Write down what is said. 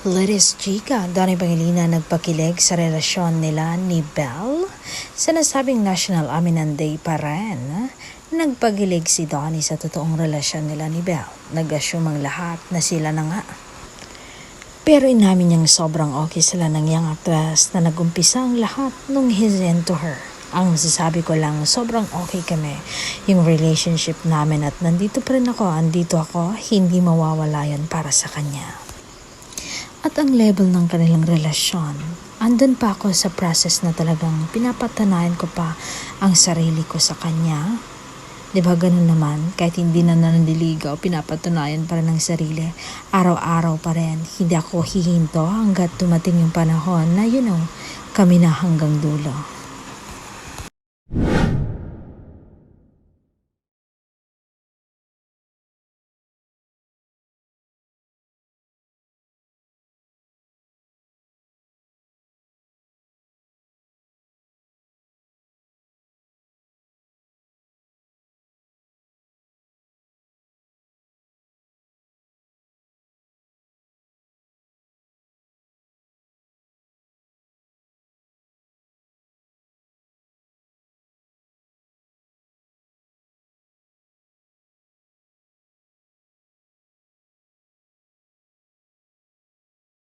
Latest chika, Donnie Pangilinan nagpakilig sa relasyon nila ni Belle. Sa nasabing National Aminan Day pa rin, nagpagilig si Donnie sa totoong relasyon nila ni Belle. Nag-assume ang lahat na sila na nga. Pero inamin niyang sobrang okay sila ng young actress na nag-umpisa ang lahat nung he's into her. Ang masasabi ko lang, sobrang okay kami. Yung relationship namin at nandito pa rin ako, andito ako, hindi mawawala yan para sa kanya. At ang level ng kanilang relasyon, andun pa ako sa process na talagang pinapatanayan ko pa ang sarili ko sa kanya. Diba ganun naman, kahit hindi na nanliligaw, pinapatunayan pa rin ang sarili. Araw-araw pa rin, hindi ako hihinto hanggat dumating yung panahon na kami na hanggang dulo.